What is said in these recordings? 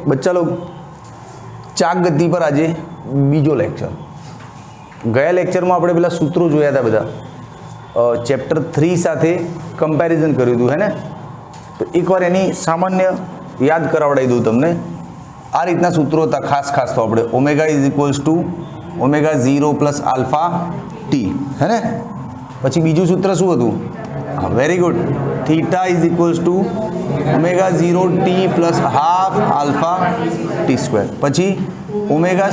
बच्चा लोग चाक गति पर आज बीजो लेक्चर। गया लेक्चर में આપણે પેલા સૂત્રો જોયા હતા બધા, ચેપ્ટર 3 સાથે કમ્પેરિઝન કર્યું હતું, હે ને? તો એકવાર એની સામાન્ય યાદ કરાવડાવી દઉં તમને। આ રીતના સૂત્રો હતા ખાસ ખાસ તો આપણે omega is equals to omega 0 plus alpha T, હે ને? પછી બીજું સૂત્ર શું હતું? હા, very good, theta is equals to omega 0 T plus half alpha T square. પછી ઓમેગા,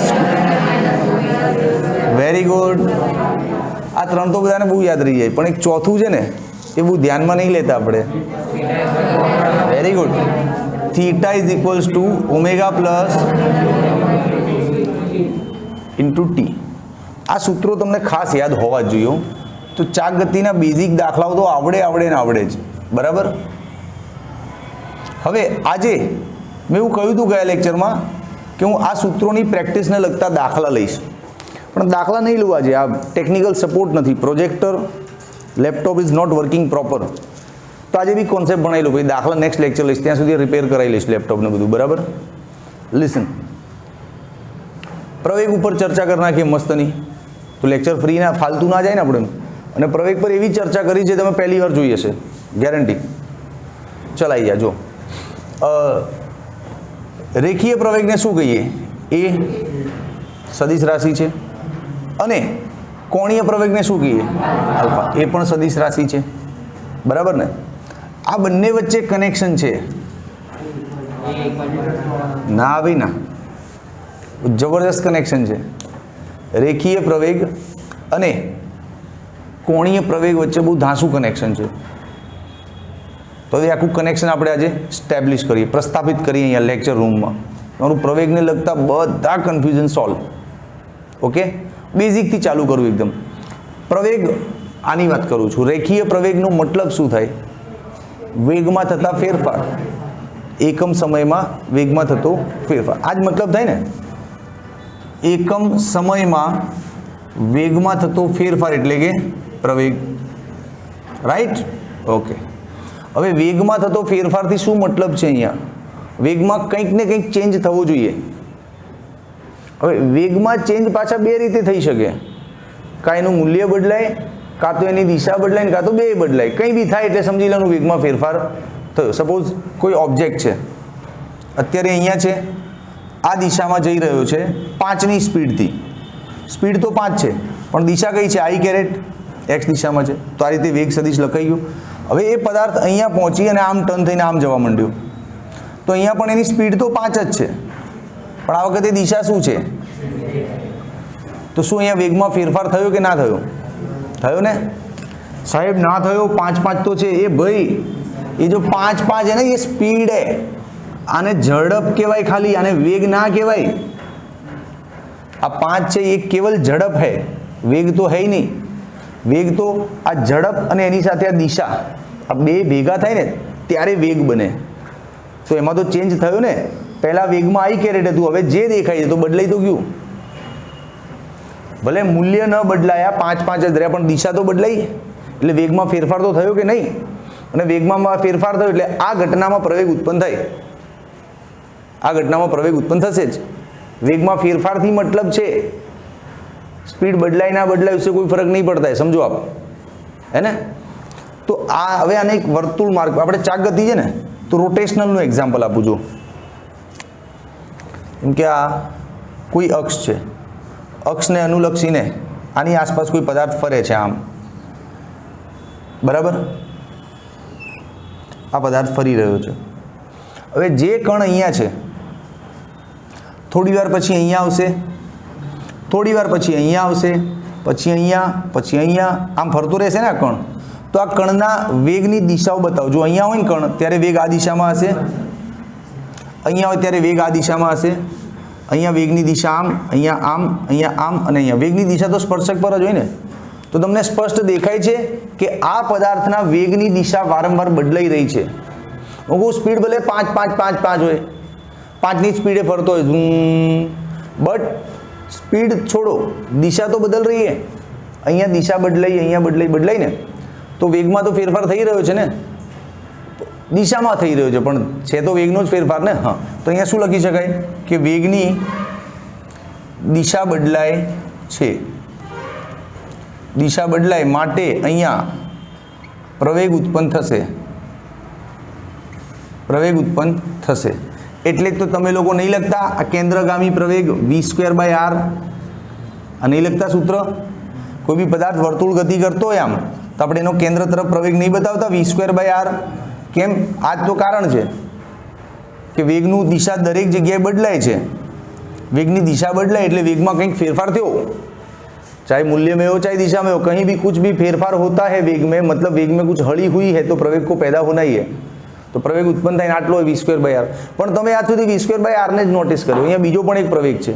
વેરી ગુડ। આ ત્રણ તો બધાને બહુ યાદ રહી જાય, પણ એક ચોથું છે ને એ બહુ ધ્યાનમાં નહીં લેતા આપણે। Very good, theta is equals to omega plus into T. આ સૂત્રો તમને ખાસ યાદ હોવા જ જોઈએ। તો ચાક ગતિના બેઝિક દાખલાઓ તો આવડે ને આવડે જ, બરાબર। હવે આજે મેં એવું કહ્યું હતું ગયા લેક્ચરમાં કે હું આ સૂત્રોની પ્રેક્ટિસને લગતા દાખલા લઈશ, પણ દાખલા નહીં લઉં આજે, આ ટેકનિકલ સપોર્ટ નથી, projector laptop is not working proper. તો આજે બી કોન્સેપ્ટ ભણાવી લો ભાઈ, દાખલા નેક્સ્ટ લેક્ચર લઈશ, ત્યાં સુધી રિપેર કરાવી લઈશ લેપટોપને બધું, બરાબર। લિસન, પ્રવેગ ઉપર ચર્ચા કરી નાખીએ મસ્તની, તો લેક્ચર ફ્રી ના ફાલતુ ના જાય ને આપણે। અને પ્રવેગ પર એવી ચર્ચા કરી છે તમે પહેલી વાર જોઈ હશે, ગેરંટી। ચલાઈ ગયા જો, રેખીય પ્રવેગને શું કહીએ? એ સદિશ રાશિ છે, અને કોણીય પ્રવેગને શું કહીએ? આલ્ફા, એ પણ સદિશ રાશિ છે, બરાબર ને? આ બંને વચ્ચે કનેક્શન છે ના ભાઈ ના, જબરદસ્ત કનેક્શન છે। રેખીય પ્રવેગ અને કોણીય પ્રવેગ વચ્ચે બહુ ધાંસુ કનેક્શન છે। તો એ આખું કનેક્શન આપણે આજે સ્ટેબ્લિશ કરીએ, પ્રસ્થાપિત કરીએ અહીંયા લેક્ચર રૂમમાં। તમારું પ્રવેગને લગતા બધા કન્ફ્યુઝન સોલ્વ, ઓકે? બેઝિકથી ચાલુ કરું એકદમ। પ્રવેગ, આની વાત કરું છું। રેખીય પ્રવેગનો મતલબ શું થાય? વેગમાં થતા ફેરફાર, એકમ સમયમાં વેગમાં થતો ફેરફાર, આ જ મતલબ થાય ને? એકમ સમયમાં વેગમાં થતો ફેરફાર એટલે કે પ્રવેગ, રાઈટ? ઓકે। હવે વેગમાં થતો ફેરફારથી શું મતલબ છે? અહીંયા વેગમાં કંઈક ને કંઈક ચેન્જ થવો જોઈએ। હવે વેગમાં ચેન્જ પાછા બે રીતે થઈ શકે, કાં એનું મૂલ્ય બદલાય, કાં તો એની દિશા બદલાય, કાં તો બે બદલાય, કંઈ બી થાય એટલે સમજી લેવાનું વેગમાં ફેરફાર થયો। સપોઝ કોઈ ઓબ્જેક્ટ છે, અત્યારે અહીંયા છે, આ દિશામાં જઈ રહ્યો છે 5ની સ્પીડથી, સ્પીડ તો 5 છે પણ દિશા કઈ છે? આઈ કેરેટ એક્સ દિશામાં છે, તો આ રીતે વેગ સદિશ લખાઈ ગયું। હવે એ પદાર્થ અહીંયા પહોંચી અને આમ ટર્ન થઈને આમ જવા માંડ્યો, તો અહીંયા પણ એની સ્પીડ તો 5 જ છે, પણ આ વખતે દિશા શું છે? તો શું અહીંયા વેગમાં ફેરફાર થયો કે ના થયો? થયો ને સાહેબ? ના થયો, 5 તો છે। એ ભાઈ, એ જો 5 है ना, ये स्पीड है, आने झड़प कहेवाय खाली, आने वेग ना कहेवाय। आ 5 है ये केवल झड़प है, वेग तो है ही नहीं। वेग तो आ झड़प अने एनी साथे आ दिशा, आ बे भेगा थाय ने त्यारे वेग बने। तो एमां तो चेन्ज थयो ने, पहला वेगमां आई कैरेट हतुं, हवे जे देखाय छे तो बदलाई तो गयुं। भले मूल्य न बदलाया, 5 ज रह्या, पण दिशा तो बदलाई, એટલે વેગમાં ફેરફાર તો થયો કે નહીં? અને વેગમાં ફેરફાર થયો એટલે આ ઘટનામાં પ્રવેગ ઉત્પન્ન થાય, આ ઘટનામાં પ્રવેગ ઉત્પન્ન થશે જ। વેગમાં ફેરફારથી મતલબ છે, સ્પીડ બદલાય ના બદલાય વિશે કોઈ ફરક નહીં પડતા, સમજો આપ, હે ને? તો આ હવે આને એક વર્તુળ માર્ગ, આપણે ચાક ગતિ છે ને, તો રોટેશનલનું એક્ઝામ્પલ આપું છું। એમ કે આ કોઈ અક્ષ છે, અક્ષને અનુલક્ષીને આની આસપાસ કોઈ પદાર્થ ફરે છે આમ, બરાબર? આ પદાર્થ ફરી રહ્યો છે। હવે જે કણ અહીંયા છે, થોડી વાર પછી અહીંયા આવશે, થોડી વાર પછી અહીંયા આવશે, પછી અહીંયા, પછી અહીંયા, આમ ફરતો રહેશે ને આ કણ। તો આ કણના વેગની દિશાઓ બતાવો। જો અહીંયા હોય ને કણ, ત્યારે વેગ આ દિશામાં હશે, અહીંયા હોય ત્યારે વેગ આ દિશામાં હશે, અહીંયા વેગની દિશા આમ, અહીંયા આમ, અહીંયા આમ, અને અહીંયા વેગની દિશા તો સ્પર્શક પર જ હોય ને। તો તમને સ્પષ્ટ દેખાય છે કે આ પદાર્થના વેગની દિશા વારંવાર બદલાઈ રહી છે। હું સ્પીડ ભલે 5 હોય, 5ની સ્પીડે ફરતો હોય, બટ સ્પીડ છોડો, દિશા તો બદલ રહી है। અહીંયા દિશા બદલાઈ, અહીંયા બદલાઈ ને, તો વેગમાં તો ફેરફાર થઈ રહ્યો છે ને। દિશામાં થઈ રહ્યો છે, પણ છે તો વેગનો જ ફેરફાર ને. હા, તો અહીંયા શું લખી શકાય કે વેગની દિશા બદલાય છે, દિશા બદલાય માટે અહીંયા પ્રવેગ ઉત્પન્ન થશે, પ્રવેગ ઉત્પન્ન થશે. એટલે જ તો તમે લોકો નહીં લખતા આ કેન્દ્રગામી પ્રવેગ v²/r, આ નહીં લખતા સૂત્ર. કોઈ બી પદાર્થ વર્તુળ ગતિ કરતો હોય આમ તો આપણે એનો કેન્દ્ર તરફ પ્રવેગ નહીં બતાવતા v²/r. કેમ? આ જ તો કારણ છે કે વેગનું દિશા દરેક જગ્યાએ બદલાય છે. વેગની દિશા બદલાય એટલે વેગમાં કંઈક ફેરફાર થયો, चाहे मूल्य में हो चाहे दिशा में हो, कहीं भी कुछ भी फेरफार होता है वेग में, मतलब वेग में कुछ हड़ी हुई है तो प्रवेग को पैदा होना ही है. तो प्रवेग उत्पन्न થાય આટલો v²/r. પણ તમે આજ સુધી v²/r ને જ નોટિસ કર્યો. અહીંયા બીજો પણ એક પ્રવેગ છે,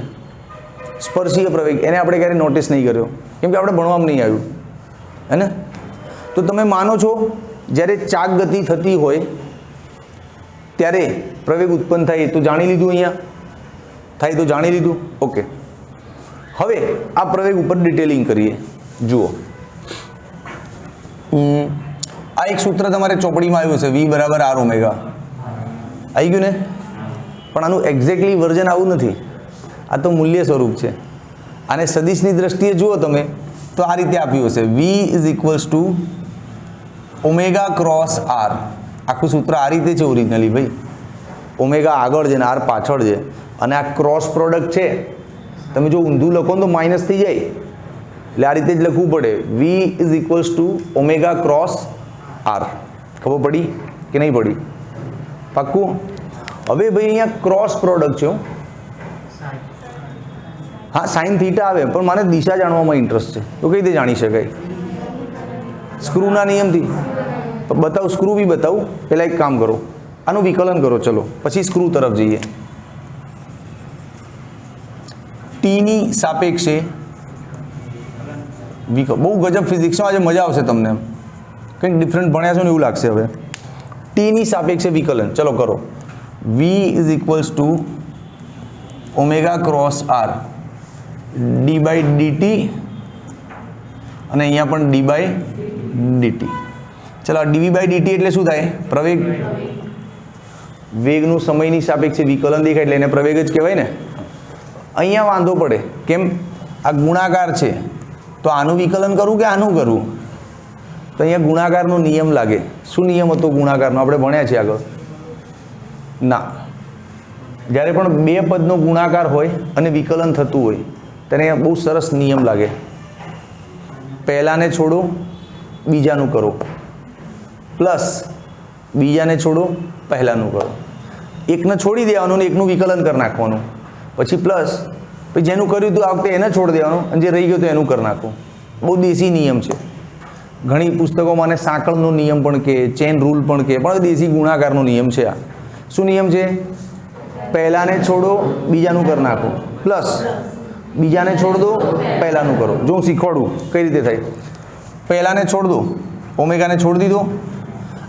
સ્પર્શીય પ્રવેગ. એને આપણે ક્યારે નોટિસ નહીં કર્યો કેમ કે આપણે ભણવામાં નહીં આવ્યું, હે ને. તો તમે માનો છો જ્યારે ચાક ગતિ થતી હોય ત્યારે પ્રવેગ ઉત્પન્ન થાય તો જાણી લીધું, અહીંયા થાય તો જાણી લીધું. ઓકે, હવે આ પ્રવેગ ઉપર ડિટેલિંગ કરીએ. જુઓ, આ એક સૂત્ર તમારે ચોપડીમાં આવ્યું છે, v = r ઓમેગા. આવી ગયું ને? પણ આનું એક્ઝેક્ટલી વર્ઝન આવું નથી, આ તો મૂલ્ય સ્વરૂપ છે. આને સદિશની દ્રષ્ટિએ જુઓ તમે તો આ રીતે આપ્યું હશે, v = ઓમેગા ક્રોસ r. આખું સૂત્ર આ રીતે છે ઓરિજિનલી ભાઈ. ઓમેગા આગળ છે ને r પાછળ છે, અને આ ક્રોસ પ્રોડક્ટ છે. તમે જો ઊંધું લખો તો માઇનસ થઈ જાય, એટલે આ રીતે જ લખવું પડે, v = ઓમેગા ક્રોસ r. ખબર પડી કે નહીં પડી? પાક્કું? હવે ભાઈ અહીંયા ક્રોસ પ્રોડક્ટ છે. હા, સાઇન થીટા આવે, પણ મને દિશા જાણવામાં ઇન્ટરેસ્ટ છે. તો કઈ રીતે જાણી શકાય? સ્ક્રૂના નિયમથી બતાવું. સ્ક્રૂ બી બતાવું. પહેલાં એક કામ કરો, આનું વિકલન કરો, ચલો પછી સ્ક્રૂ તરફ જઈએ. ટીની સાપેક્ષે બહુ ગજબ ફિઝિક્સમાં આજે મજા આવશે તમને, કંઈક ડિફરન્ટ ભણ્યા છો ને એવું લાગશે. હવે ટીની સાપેક્ષે વિકલન ચલો કરો. v = omega cross r d/dt, અને અહીંયા પણ d/dt. ચલો, dv/dt એટલે શું થાય? પ્રવેગ. વેગનું સમયની સાપેક્ષે વિકલન દેખાય એટલે એને પ્રવેગ જ કહેવાય ને. અહીંયા વાંધો પડે, કેમ? આ ગુણાકાર છે તો આનું વિકલન કરું કે આનું કરું? તો અહીંયા ગુણાકારનો નિયમ લાગે. શું નિયમ હતો ગુણાકારનો? આપણે ભણ્યા છે આગળ. ના, જ્યારે પણ બે પદનો ગુણાકાર હોય અને વિકલન થતું હોય ત્યારે અહીંયા બહુ સરસ નિયમ લાગે. પહેલાને છોડો, બીજાનું કરો, પ્લસ બીજાને છોડો, પહેલાનું કરો. એકને છોડી દેવાનું અને એકનું વિકલન કરી નાખવાનું, પછી પ્લસ પછી જેનું કર્યું હતું આ વખતે એને છોડી દેવાનું અને જે રહી ગયું તો એનું કરી નાખવું. બહુ દેશી નિયમ છે. ઘણી પુસ્તકોમાં આને સાંકળનો નિયમ પણ કહે, ચેન રૂલ પણ કહે, પણ દેશી ગુણાકારનો નિયમ છે આ. શું નિયમ છે? પહેલાને છોડો, બીજાનું કરી નાખો, પ્લસ બીજાને છોડ દો, પહેલાનું કરો. જો હું શીખવાડું કઈ રીતે થાય. પહેલાને છોડ દો, ઓમેગાને છોડ દીધો,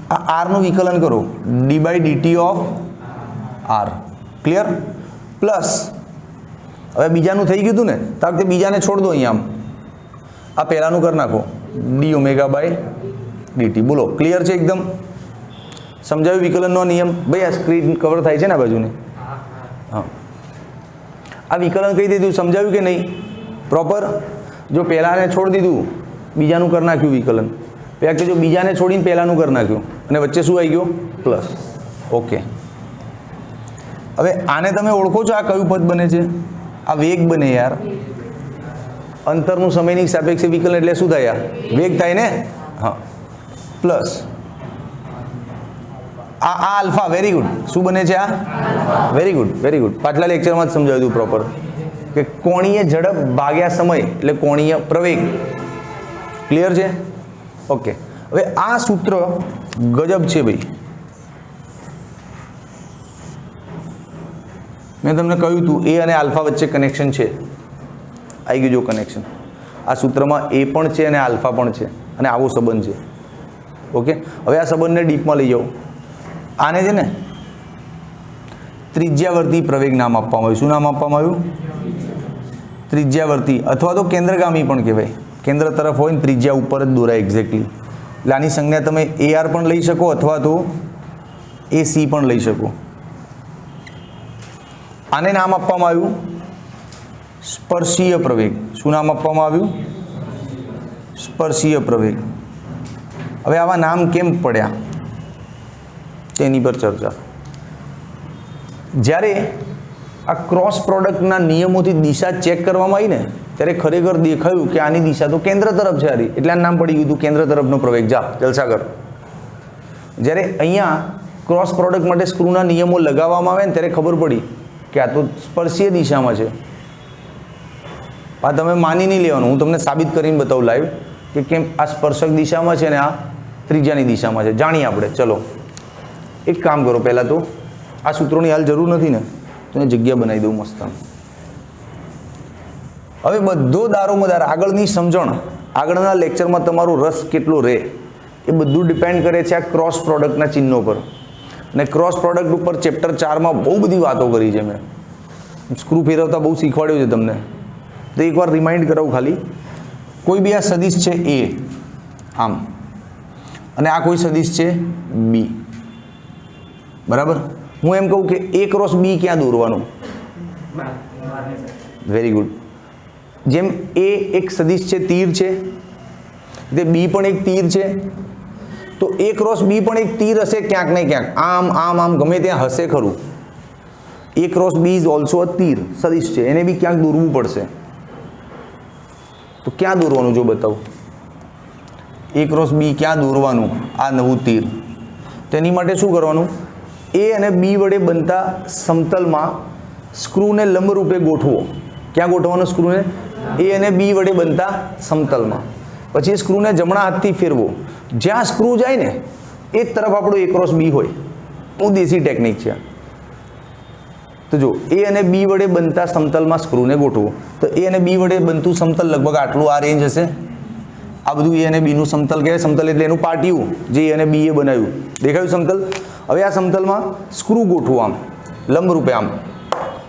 આ આરનું વિકલન કરો, d/dt of r. Clear? Plus હવે બીજાનું થઈ ગયું હતું ને, તો આ વખતે બીજાને છોડ દો, અહીંયા આમ આ પહેલાનું કરી નાખો, d/dt. બોલો, ક્લિયર છે એકદમ? સમજાવ્યું વિકલનનો નિયમ? ભાઈ આ સ્ક્રીન કવર થાય છે ને આ બાજુની? હા, આ વિકલન કહી દીધું, સમજાવ્યું કે નહીં પ્રોપર? જો પહેલાને છોડી દીધું, બીજાનું કરી નાખ્યું વિકલન, પછી જો બીજાને છોડીને પહેલાનું કરી નાખ્યું અને વચ્ચે શું આવી ગયો? પ્લસ. ઓકે, હવે આને તમે ઓળખો છો? આ કયું પદ બને છે? આ વેગ બને યાર. અંતરનું સમયની સાપેક્ષે વિકલન એટલે શું થાય? વેગ થાય ને? હા, પ્લસ આ આલ્ફા. Very good. શું બને છે આ? Very good, very good. પાછલા લેક્ચરમાં જ સમજાવ્યું હતું પ્રોપર કે કોણીય ઝડપ ભાગ્યા સમય એટલે કોણીય પ્રવેગ. ક્લિયર છે? ઓકે, હવે આ સૂત્ર ગજબ છે ભાઈ. મેં તમને કહ્યું હતું એ અને આલ્ફા વચ્ચે કનેક્શન છે. આવી ગયું જો કનેક્શન. આ સૂત્રમાં એ પણ છે અને આલ્ફા પણ છે, અને આવો સંબંધ છે. ઓકે, હવે આ સંબંધને ડીપમાં લઈ જાઓ. આને છે ને ત્રિજ્યાવર્તી પ્રવેગ નામ આપવામાં આવ્યું. શું નામ આપવામાં આવ્યું? ત્રિજ્યાવર્તી, અથવા તો કેન્દ્રગામી પણ કહેવાય. કેન્દ્ર તરફ હોય ને ત્રિજ્યા ઉપર જ દોરાય એક્ઝેક્ટલી. એટલે આની સંજ્ઞા તમે AR પણ લઈ શકો અથવા તો એ સી પણ લઈ શકો. આને નામ આપવામાં આવ્યું સ્પર્શીય પ્રવેગ. શું નામ આપવામાં આવ્યું? સ્પર્શીય પ્રવેગ. હવે આવા નામ કેમ પડ્યા તેની પર ચર્ચા. જ્યારે આ ક્રોસ પ્રોડક્ટના નિયમોથી દિશા ચેક કરવામાં આવી ને ત્યારે ખરેખર દેખાયું કે આની દિશા તો કેન્દ્ર તરફ છે હારી, એટલે આ નામ પડી ગયું હતું કેન્દ્ર તરફનો પ્રવેગ. જા જલસા કર. જ્યારે અહીંયા ક્રોસ પ્રોડક્ટ માટે સ્ક્રૂના નિયમો લગાવવામાં આવે ને ત્યારે ખબર પડી કે આ તો સ્પર્શીય દિશામાં છે. આ તમે માની નહીં લેવાનું, હું તમને સાબિત કરીને બતાવું લાઈવ કે કેમ આ સ્પર્શક દિશામાં છે ને આ ત્રિજ્યાની દિશામાં છે. જાણીએ આપણે. ચલો એક કામ કરો, પહેલાં તો આ સૂત્રોની હાલ જરૂર નથી ને, તો એને જગ્યા બનાવી દઉં મસ્ત. હવે બધો દારોમદાર આગળની સમજણ, આગળના લેક્ચરમાં તમારો રસ કેટલો રહે એ બધું ડિપેન્ડ કરે છે આ ક્રોસ પ્રોડક્ટના ચિહ્નો પર. અને ક્રોસ પ્રોડક્ટ ઉપર ચેપ્ટર 4માં બહુ બધી વાતો કરી છે મેં. સ્ક્રૂ ફેરવતા બહુ શીખવાડ્યું છે તમને, તો એકવાર રિમાઇન્ડ કરાવું ખાલી. કોઈ બી આ સદિશ છે એ આમ, અને આ કોઈ સદિશ છે બી, બરાબર. હું એમ કહું કે એ ક્રોસ બી ક્યાં દોરવાનું? Very good. જેમ એ એક સદિશ છે, તીર છે, તે બી પણ એક તીર છે, તો એ ક્રોસ બી પણ એક તીર હશે ક્યાંક ને ક્યાંક, આમ આમ આમ ગમે ત્યાં હશે ખરું. A cross B is also a તીર, સદિશ છે, એને બી ક્યાંક દોરવું પડશે. તો ક્યાં દોરવાનું જો બતાવું? એ ક્રોસ બી ક્યાં દોરવાનું? આ નવું તીર. તેની માટે શું કરવાનું? એ અને બી વડે બનતા સમતલમાં સ્ક્રૂને લંબરૂપે ગોઠવો. ક્યાં ગોઠવવાનો સ્ક્રૂને? એ અને બી વડે બનતા સમતલમાં. પછી સ્ક્રૂને જમણા હાથથી ફેરવો. જ્યાં સ્ક્રૂ જાય ને એ તરફ આપણો એ ક્રોસ બી હોય. બહુ દેશી ટેકનિક છે. તો જો એ અને બી વડે બનતા સમતલમાં સ્ક્રૂને ગોઠવો. તો એ અને બી વડે બનતું સમતલ લગભગ આટલું આ રેન્જ હશે. આ બધું એ અને બીનું સમતલ કહેવાય. સમતલ એટલે એનું પાટિયું જે એ અને બીએ બનાવ્યું. દેખાયું સમતલ? હવે આ સમતલમાં સ્ક્રૂ ગોઠવો આમ લંબરૂપે, આમ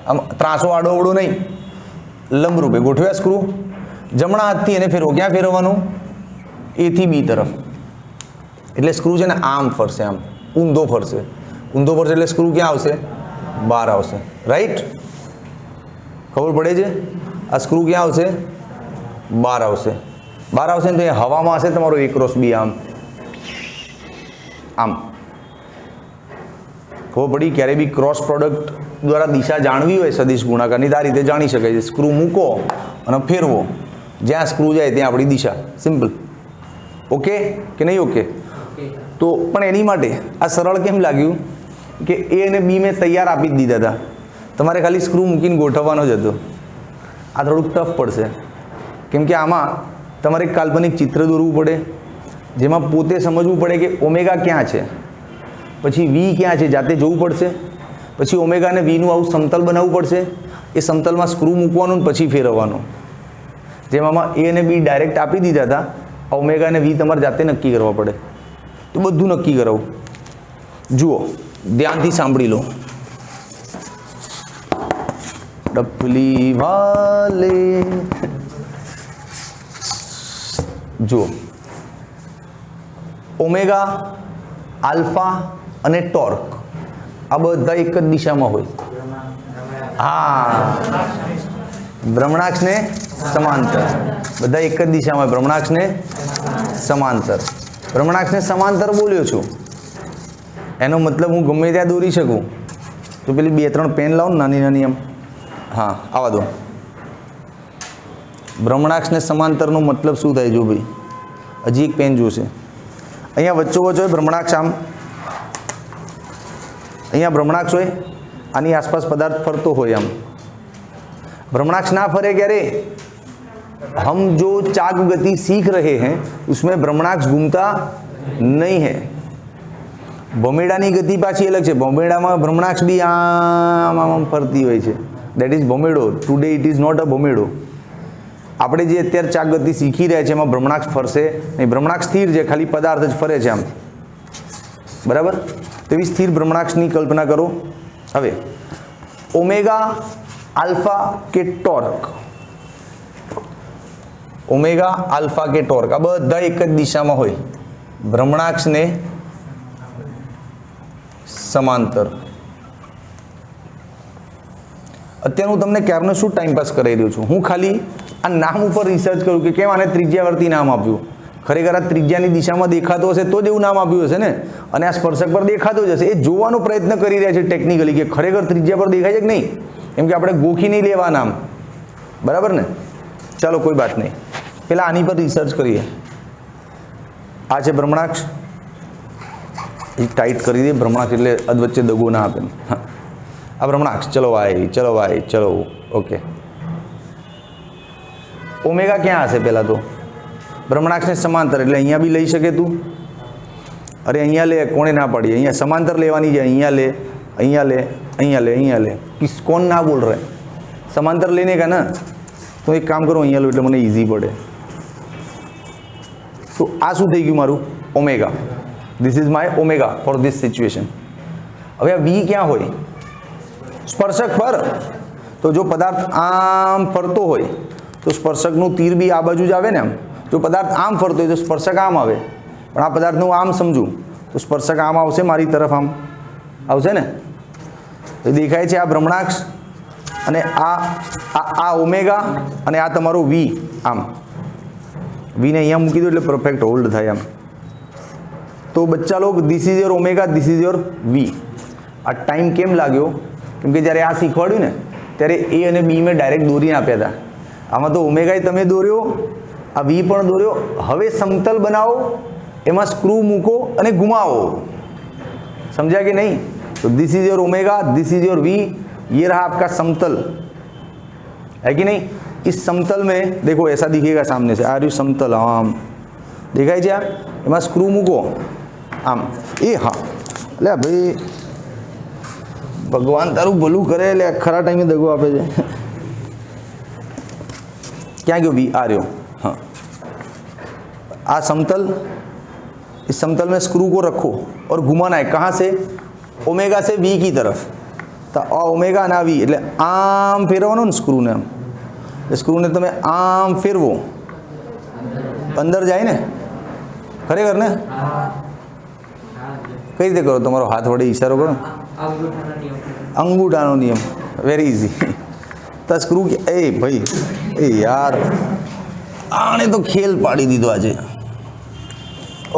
આમ ત્રાસો આડો અવડો નહીં, લંબરૂપે ગોઠવ્યા સ્ક્રૂ. જમણા હાથથી એને ફેરવો. ક્યાં ફેરવવાનું? એથી બી તરફ. એટલે સ્ક્રૂ છે ને આમ ફરશે, આમ ઊંધો ફરશે. ઊંધો ફરશે એટલે સ્ક્રૂ ક્યાં આવશે? બહાર આવશે. રાઈટ? ખબર પડે છે? આ સ્ક્રૂ ક્યાં આવશે? બહાર આવશે. બહાર આવશે ને તો એ હવામાં હશે તમારો એ ક્રોસ બી આમ આમ. ખબર પડી? ક્યારે બી ક્રોસ પ્રોડક્ટ દ્વારા દિશા જાણવી હોય સદિશ ગુણાકારની તો આ રીતે જાણી શકાય છે. સ્ક્રૂ મૂકો અને ફેરવો, જ્યાં સ્ક્રૂ જાય ત્યાં આપણી દિશા. સિમ્પલ. ઓકે કે નહીં? ઓકે. તો પણ એની માટે આ સરળ કેમ લાગ્યું કે એ અને બી મેં તૈયાર આપી જ દીધા હતા, તમારે ખાલી સ્ક્રૂ મૂકીને ગોઠવવાનો જ હતો. આ થોડુંક ટફ પડશે, કેમ કે આમાં તમારે કાલ્પનિક ચિત્ર દોરવું પડે, જેમાં પોતે સમજવું પડે કે ઓમેગા ક્યાં છે, પછી વી ક્યાં છે, જાતે જોવું પડશે. પછી ઓમેગા અને વીનું આવું સમતલ બનાવવું પડશે. એ સમતલમાં સ્ક્રૂ મૂકવાનું ને પછી ફેરવવાનું. જેમાં એ અને બી ડાયરેક્ટ આપી દીધા હતા, આ ઓમેગા અને વી તમારે જાતે નક્કી કરવા પડે. તો બધું નક્કી કરાવું. જુઓ, ધ્યાનથી સાંભળી લો. ડપલી વાલે જુઓ, ઓમેગા, આલ્ફા અને ટોર્ક આ બધા એક જ દિશામાં હોય. હા, ભ્રમણાક્ષને સમાંતર. બધા એક જ દિશામાં. ભ્રમણાક્ષને સમાંતર. ભ્રમણાક્ષને સમાંતર બોલ્યો છું, એનો મતલબ હું ગમે ત્યાં દોરી શકું. તો પેલી 2-3 પેન લાવો ને નાની નાની એમ. હા, આવા દો. ભ્રમણાક્ષને સમાંતરનો મતલબ શું થાય? જો ભાઈ, હજી એક પેન જોશે. અહીંયા વચ્ચોવચ્ચ હોય ભ્રમણાક્ષ, આમ અહીંયા ભ્રમણાક્ષ હોય, આની આસપાસ પદાર્થ ફરતો હોય આમ. भ्रमणाक्ष ना फरे क्यारे? हम जो चाक गति सीख रहे हैं उसमें भ्रमणाक्ष घूमता नहीं है. ભમેડાની ગતિ પાછી અલગ છે. ભમેડામાં ભ્રમણાક્ષ બી આમ આમ ફરતી હોય છે. દેટ ઇઝ ભમેડો. Today it is not a ભમેડો. આપણે જે અત્યારે ચાક ગતિ શીખી રહ્યા છે એમાં ભ્રમણાક્ષ ફરશે નહીં. ભ્રમણાક્ષ સ્થિર છે, ખાલી પદાર્થ જ ફરે છે આમ. બરાબર? તેવી સ્થિર ભ્રમણાક્ષની કલ્પના કરો. હવે ઓમેગા, આલ્ફા કે ટોર્ક, ઓમેગા, આલ્ફા કે ટોર્ક આ બધા એક જ દિશામાં હોય. ભ્રમણાક્ષને સમાંતર. અત્યારે હું તમને ક્યારનો શું ટાઈમ પાસ કરાવી રહ્યો છું, હું ખાલી આ નામ ઉપર રિસર્ચ કરું કે કેમ આને ત્રિજ્યાવર્તી નામ આપ્યું. ખરેખર આ ત્રિજ્યાની દિશામાં દેખાતો હશે તો જ એવું નામ આપ્યું હશે ને, અને આ સ્પર્શક પર દેખાતો જ હશે. એ જોવાનો પ્રયત્ન કરી રહ્યા છે ટેકનિકલી કે ખરેખર ત્રિજ્યા પર દેખાય છે કે નહીં, કેમ કે આપણે ગોખી નહીં લેવા નામ, બરાબર ને. ચાલો કોઈ વાત નહીં, પહેલાં આની પર રિસર્ચ કરીએ. આ છે ભ્રમણાક્ષ, એ ટાઈટ કરી દે ભ્રમણાક્ષ એટલે અધવચ્ચે દગો ના આપે. હા, આ ભ્રમણાક્ષ. ચલો ભાઈ, ચલો ભાઈ, ચલો. ઓકે, ઓમેગા ક્યાં હશે પહેલાં તો? ભ્રમણાક્ષને સમાંતર એટલે અહીંયા બી લઈ શકે તું. અરે અહીંયા લે, કોણે ના પાડી? અહીંયા સમાંતર લેવાની છે. અહીંયા લે, અહીંયા લે, અહીંયા લે, અહીંયા લે. કિસ કોણ ના બોલ રહે? समांतर लेने का ना, तो एक काम करो અહીંયા લો એટલે મને ઈઝી પડે. તો આ શું થઈ ગયું મારું? Omega. This is my omega for this situation. હવે આ વી ક્યાં હોય? સ્પર્શક પર. તો જો પદાર્થ આમ ફરતો હોય તો સ્પર્શકનું તીર બી આ બાજુ જ આવે ને. આમ જો પદાર્થ આમ ફરતો હોય તો સ્પર્શક આમ આવે, પણ આ પદાર્થનું આમ સમજું તો સ્પર્શક આમ આવશે, મારી તરફ આમ આવશે ને. તો દેખાય છે આ ભ્રમણાક્ષ અને આ ઓમેગા અને આ તમારો વી. આમ વીને અહીંયા મૂકી દો એટલે પરફેક્ટ હોલ્ડ થાય આમ. તો બચ્ચા લોગ, this is your omega, this is your V. આ ટાઈમ કેમ લાગ્યો? કેમ કે જ્યારે આ શીખવાડ્યું ને ત્યારે એ અને બી મેં ડાયરેક્ટ દોરીને આપ્યા હતા. આમાં તો ઓમેગાય તમે દોર્યો, આ વી પણ દોર્યો. હવે સમતલ બનાવો, એમાં સ્ક્રૂ મૂકો અને घुमाओ. समझा कि नहीं? तो this is your omega, this is your v. ये रहा आपका समतल, है कि नहीं? इस समतल में देखो ऐसा दिखेगा सामने से, आ रही समतल आम देखाय છે. એમાં સ્ક્રૂ મૂકો આમ. એ હા, એટલે ભાઈ ભગવાન તારું ભલું કરે, એટલે ખરા ટાઈમે દગો આપે છે. क्या गयो? वी आ रहे हो. हाँ, आ समतल, इस समतल में स्क्रू को रखो और घुमाना है. कहाँ से? ओमेगा से वी की तरफ. तो आ ओमेगा ना वी એટલે આમ ફેરવવાનો ને સ્ક્રૂને. આમ સ્ક્રૂને તમે આમ ફેરવો, અંદર જાય ને ખરેખર ને. કઈ રીતે કરો? તમારો હાથ વડે ઈશારો કરો. અંગૂઠાનો નિયમ, વેરી ઇઝી. તો સ્ક્રૂ એ ભાઈ, એ યાર આને તો ખેલ પાડી દીધો આજે.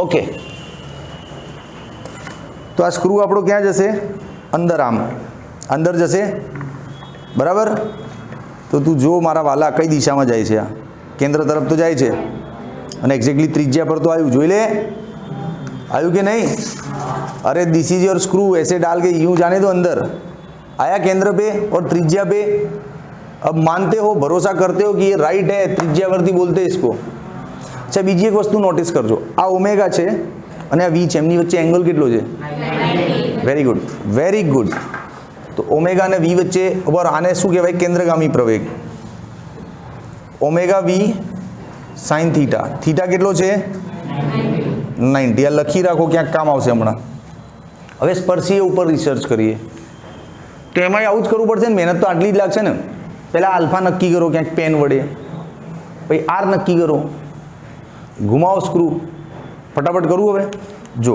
ઓકે, તો આ સ્ક્રૂ આપણો ક્યાં જશે? અંદર. આમ અંદર જશે, બરાબર. તો તું જો મારા વાલા કઈ દિશામાં જાય છે? આ કેન્દ્ર તરફ તો જાય છે, અને એક્ઝેક્ટલી ત્રિજ્યા પર તો આવ્યું. જોઈ લે, આવ્યું કે નહીં? अरे दिस इज योर स्क्रू, ऐसे डाल के यूं जाने दो अंदर. आया केंद्र पे और त्रिज्या पे. अब मानते हो, भरोसा करते हो कि ये राइट है, त्रिज्यावर्ती बोलते हैं इसको. अच्छा, બીજી એક વસ્તુ નોટિસ કરજો. આ ઓમેગા છે અને આ વી છે, એમની વચ્ચે એંગલ કેટલો છે? Very good, very good. તો ઓમેગા અને વી વચ્ચે ઉપર આને શું કહેવાય? કેન્દ્રગામી પ્રવેગ. ઓમેગા વી સાઇન થીટા. થીટા કેટલો છે? 90. આ લખી રાખો, ક્યાંક કામ આવશે હમણાં. હવે સ્પર્શીય ઉપર રિસર્ચ કરીએ તો એમાંય આવું જ કરવું પડશે ને. મહેનત તો આટલી જ લાગશે ને. પહેલાં આલ્ફા નક્કી કરો ક્યાંક પેન વડે, પછી આર નક્કી કરો, ઘુમાવો સ્ક્રૂ. फटाफट करूँ હવે. जो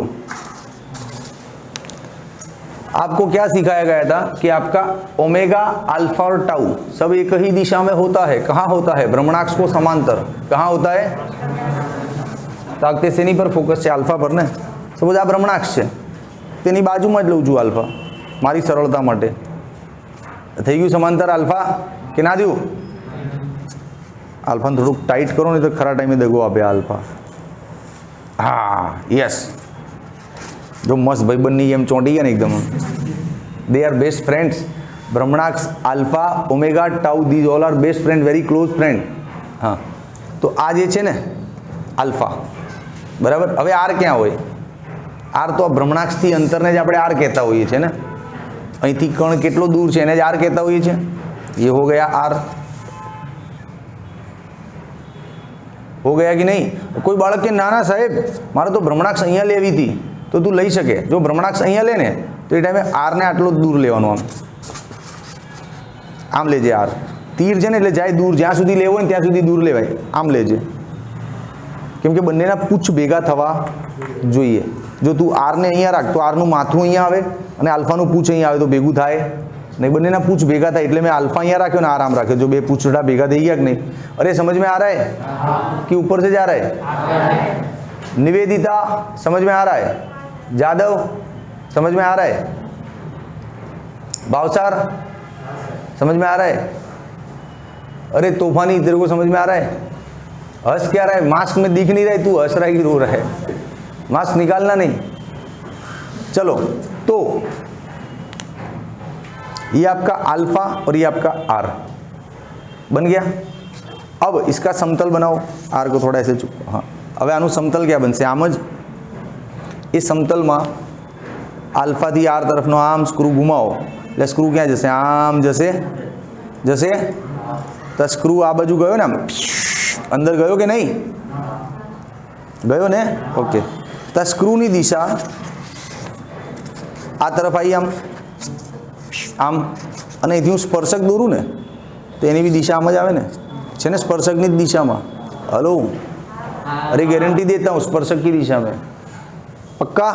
आपको क्या सिखाया गया था कि आपका ओमेगा, अल्फा और टाउ सब एक ही दिशा में होता है. कहाँ होता है? भ्रमणाक्ष को समांतर. कहाँ होता है? तो આ વખતે શેની પર ફોકસ છે? આલ્ફા પર ને. સપોઝ આ ભ્રમણાક્ષ છે, તેની બાજુમાં જ લઉં છું આલ્ફા, મારી સરળતા માટે. થઈ ગયું સમાંતર આલ્ફા કે ના થયું? આલ્ફાને થોડુંક ટાઈટ કરો ને તો ખરા ટાઈમે દગો આપે આલ્ફા. હા, યસ. જો મસ્ત ભાઈબંધની એમ ચોંટી ગયા ને એકદમ. They are best friends. ભ્રમણાક્ષ, alpha, omega, tau, these all are best friend, very close friend. હા, તો આ જે છે ને આલ્ફા, બરાબર. હવે આર ક્યાં હોય? આર તો આ ભ્રમણાક્ષથી અંતરને જ આપણે આર કહેતા હોઈએ છીએ ને. અહીંથી કણ કેટલો દૂર છે એને જ આર કહેતા હોઈએ છીએ. ये हो गया आर. हो गया कि नहीं? कोई बालक के नाना साहेब मारे तो भ्रमणाक्ष અહીંયા લેવી હતી, તો તું લઈ શકે. જો ભ્રમણાક્ષ અહીંયા લે ને તો એ ટાઈમે આર ને આટલો દૂર લેવાનો. આમ આમ લેજે. આર તીર છે ને એટલે જાય દૂર, જ્યાં સુધી લેવો હોય ને ત્યાં સુધી દૂર લેવાય. આમ લેજે, કેમ કે બંનેના પૂછ ભેગા થવા જોઈએ. જો તું આરને અહીંયા રાખ તો આરનું માથું અહીંયા આવે અને આલ્ફાનું પૂછ અહીંયા આવે તો ભેગું થાય नहीं, બંનેના પૂછ ભેગા થાય એટલે મેં આલ્ફા અહીંયા રાખ્યો ને આરામ રાખ્યો. जो बे पूछड़ा भेगा થઈ ગયા कि नहीं? अरे समझ में आ रहा है कि ऊपर से जा रहा है? निवेदिता समझ में आ रहा है? जादव समझ में आ रहा है? भावसार समझ में आ रहा है? अरे तूफानी तेरे को समझ में आ रहा है? हंस क्या रहा है? मास्क में दिख नहीं रहा है, तू हंस रहा है कि रो रहा है? मास्क निकालना नहीं. चलो, तो ये आपका अल्फा और ये आपका आर बन गया. अब इसका समतल बनाओ. आर को थोड़ा ऐसे हाँ, હવે આનું સમતલ ક્યાં બનશે? આમ જ એ સમતલમાં આલ્ફાથી આર તરફનો આમ સ્ક્રૂ ઘુમાવો એટલે સ્ક્રૂ ક્યાં જશે? આમ જશે. જશે તો સ્ક્રૂ આ બાજુ ગયો ને, આમ અંદર ગયો કે નહીં? ગયો ને? ઓકે. તો સ્ક્રૂની દિશા આ તરફ આવી, આમ આમ, અને અહીંથી હું સ્પર્શક દોરું ને તો એની બી દિશા આમ જ આવે ને, છે ને? સ્પર્શકની જ દિશામાં. હલો, अरे गारंटी देता हूँ स्पर्शक की दिशा में. पक्का?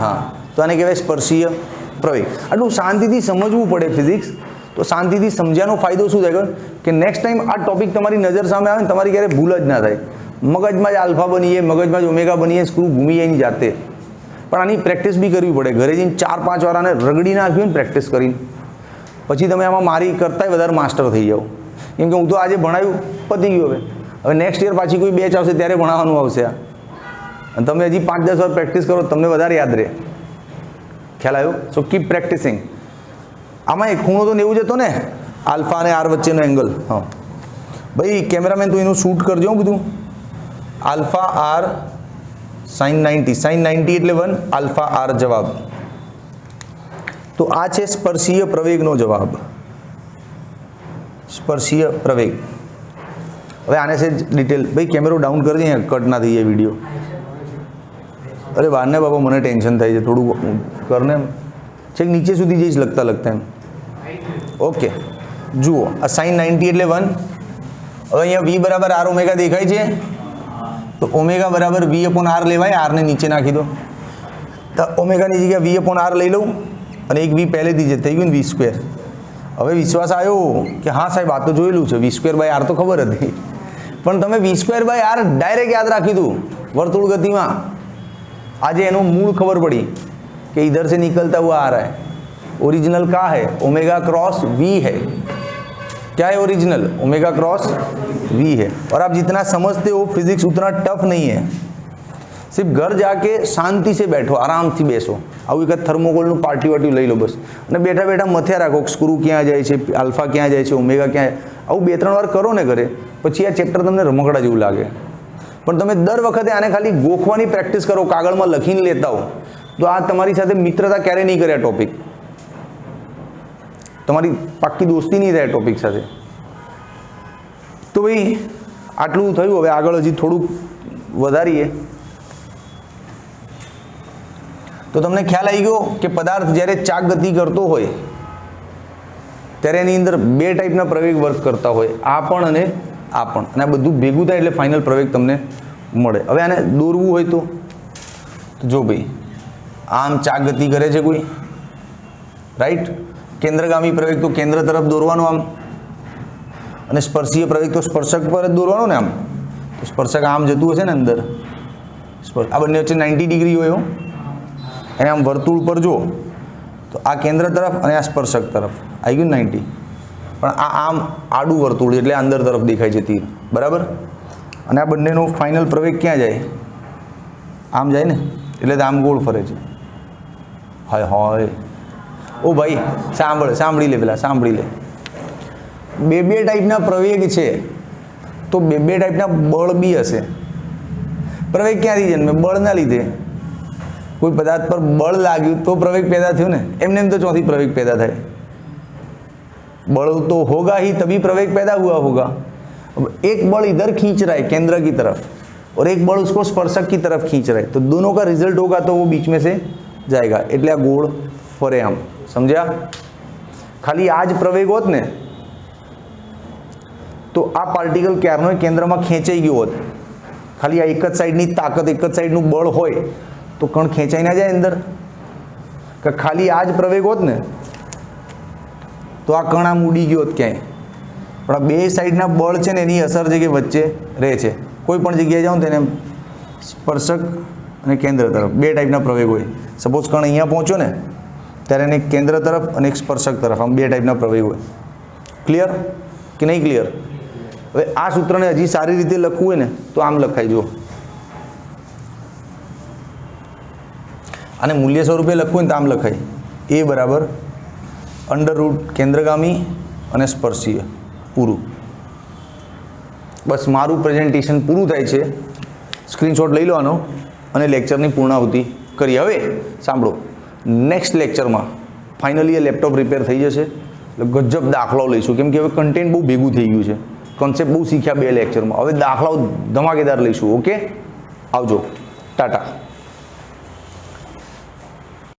हाँ. तो आने कहेवाय स्पर्शीय प्रवेग. आटલું શાંતિથી સમજવું પડે ફિઝિક્સ. તો શાંતિથી સમજ્યાનો ફાયદો શું થાય કે નેક્સ્ટ ટાઈમ આ ટોપિક તમારી નજર સામે આવે ને તમારી ક્યારે ભૂલ જ ના થાય. મગજમાં જ આલ્ફા બનીએ, મગજમાં જ ઓમેગા બનીએ, સ્ક્રૂ ઘૂમી જાય જાતે. પણ આની પ્રેક્ટિસ બી કરવી પડે. ઘરે જઈને 4-5 વાર આને રગડી નાખ્યું ને પ્રેક્ટિસ કરીને, પછી તમે આમાં મારી કરતાંય વધારે માસ્ટર થઈ જાઓ. કેમ કે હું તો આજે ભણાવ્યું પતી ગયું. હવે નેક્સ્ટ યર પાછી કોઈ બેચ આવશે ત્યારે ભણાવવાનું આવશે આ, અને તમે હજી 5-10 વાર પ્રેક્ટિસ કરો તમને વધારે યાદ રહે. ખ્યાલ આવ્યો? સો કીપ પ્રેક્ટિસિંગ. આમાં એક ખૂણો તો 90 જ હતો ને, આલ્ફા અને આર વચ્ચેનો એંગલ. હા ભાઈ કેમેરામેન તો એનું શૂટ કરજો બધું. Alpha R sin 90. sin 90 એટલે 1, આલ્ફા આર જવાબ. તો આ છે સ્પર્શીય પ્રવેગનો જવાબ. સ્પર્શીય પ્રવેગ. હવે આને છે ડિટેલ. ભાઈ કેમેરો ડાઉન કરજે, અહીંયા કટ ના થઈ જાય વિડીયો. અરે બહારને બાબા મને ટેન્શન થાય છે થોડું, કરને એમ છેક નીચે સુધી જઈશ લખતા લખતા એમ. ઓકે, જુઓ આ sin 90 એટલે 1. હવે અહીંયા v બરાબર આર ઓમેગા દેખાય છે, તો ઓમેગા બરાબર v અપોન આર લેવાય. આરને નીચે નાખી દો તો ઓમેગાની જગ્યાએ v અપોન આર લઈ લઉં, અને એક v પહેલેથી જ થઈ ગયું ને v². હવે વિશ્વાસ આવ્યો કે હા સાહેબ આ તો જોયેલું છે, v²/r તો ખબર હતી, પણ તમે v²/r ડાયરેક્ટ યાદ રાખ્યું હતું વર્તુળ ગતિમાં. આજે એનું મૂળ ખબર પડી कि इधर से निकलता हुआ आ रहा है. ओरिजिनल क्या है? ओमेगा क्रॉस v है. क्या है ओरिजिनल? ओमेगा क्रॉस v है. और आप जितना समझते हो फिजिक्स उतना टफ नहीं है. सिर्फ घर जाके शांति से बैठो, आराम से बेसो. આવું એક થર્મોકોલનું પાર્ટી વાટી લઈ લો બસ, અને બેઠા બેઠા મથ્યા રાખો સ્ક્રૂ ક્યાં જાય છે, આલ્ફા ક્યાં જાય છે, ઓમેગા ક્યાં. આવું 2-3 વાર કરો ને ઘરે, પછી આ ચેપ્ટર તમને રમકડા જેવું લાગે. પણ તમે દર વખતે આને ખાલી ગોખવાની પ્રેક્ટિસ કરો, કાગળમાં લખીને લેતા હો, તો આ તમારી સાથે મિત્રતા ક્યારે નહીં કરે. આ ટોપિક તમારી પાક્કી દોસ્તી નહીં થાય ટોપિક સાથે. તો ભાઈ આટલું થયું. હવે આગળ હજી થોડુંક વધારીએ. તો તમને ખ્યાલ આવી ગયો કે પદાર્થ જ્યારે ચાક ગતિ કરતો હોય ત્યારે એની અંદર 2 ટાઈપના પ્રવેગ વર્ક કરતા હોય, આ પણ અને આ પણ. અને આ બધું ભેગું થાય એટલે ફાઇનલ પ્રવેગ તમને મળે. હવે આને દોરવું હોય તો જો ભાઈ આમ ચાક ગતિ કરે છે કોઈ, રાઈટ? કેન્દ્રગામી પ્રવેગ તો કેન્દ્ર તરફ દોરવાનો આમ, અને સ્પર્શીય પ્રવેગ તો સ્પર્શક પર જ દોરવાનો ને આમ. તો સ્પર્શક આમ જતું હશે ને અંદર, આ બંને વચ્ચે 90 ડિગ્રી હોય. એને આમ વર્તુળ પર જો તો આ કેન્દ્ર તરફ અને આ સ્પર્શક તરફ આવી ગયું 90. પણ આ આમ આડું વર્તુળ એટલે અંદર તરફ દેખાય છે તીર, બરાબર? અને આ બંનેનો ફાઇનલ પ્રવેગ ક્યાં જાય? આમ જાય ને, એટલે આમ ગોળ ફરે છે. હાય હાય, ઓ ભાઈ સાંભળી લે, પેલા સાંભળી લે. 2 ટાઈપના પ્રવેગ છે, તો 2 ટાઈપના બળ બી હશે. પ્રવેગ ક્યાંથી જન્મે? બળના લીધે. કોઈ પદાર્થ પર બળ લાગ્યું તો પ્રવેગ पैदा થયો ને, એમને એમ તો ચોથી પ્રવેગ पैदा થાય. बल तो होगा ही तभी प्रवेग पैदा हुआ होगा. अब एक बल इधर खींच रहा है केंद्र की तरफ, और एक बल उसको स्पर्शक की तरफ खींच रहा है, तो दोनों का रिजल्ट होगा तो वो बीच में से जाएगा. એટલે આ ગોળ ફરે આમ. સમજ્યા? ખાલી આ જ પ્રવેગ હોત ને તો આ પાર્ટિકલ ક્યારનો કેન્દ્રમાં ખેંચાઈ ગયો હોત. ખાલી આ એક જ સાઈડની તાકાત, એક જ સાઈડનું બળ હોય તો કણ ખેંચાઈ ના જાય અંદર, કે ખાલી આ જ પ્રવેગ હોત ને તો આ કણ આમ ઉડી ગયો હોત ક્યાંય, પણ આ બે સાઈડના બળ છે ને એની અસર છે કે વચ્ચે રહે છે. કોઈ પણ જગ્યાએ જાઓ ને તેને સ્પર્શક અને કેન્દ્ર તરફ બે ટાઈપના પ્રવેગ હોય. સપોઝ કણ અહીંયા પહોંચ્યો ને ત્યારે એને એક કેન્દ્ર તરફ અને એક સ્પર્શક તરફ, આમ બે ટાઈપના પ્રવેગ હોય. ક્લિયર કે નહીં ક્લિયર? હવે આ સૂત્રને હજી સારી રીતે લખવું હોય ને તો આમ લખાય. જો આને મૂલ્ય સ્વરૂપે લખવું હોય ને તો આમ લખાય, એ બરાબર √ કેન્દ્રગામી અને સ્પર્શીય. પૂરું. બસ મારું પ્રેઝન્ટેશન પૂરું થાય છે. સ્ક્રીનશોટ લઈ લો આનો અને લેક્ચરની પૂર્ણાહુતિ કરીએ. હવે સાંભળો, નેક્સ્ટ લેક્ચરમાં ફાઇનલી એ લેપટોપ રિપેર થઈ જશે એટલે ગજબ દાખલાઓ લઈશું, કેમ કે હવે કન્ટેન્ટ બહુ ભેગું થઈ ગયું છે, કોન્સેપ્ટ બહુ શીખ્યા 2 લેક્ચરમાં. હવે દાખલાઓ ધમાકેદાર લઈશું. ઓકે, આવજો, ટાટા.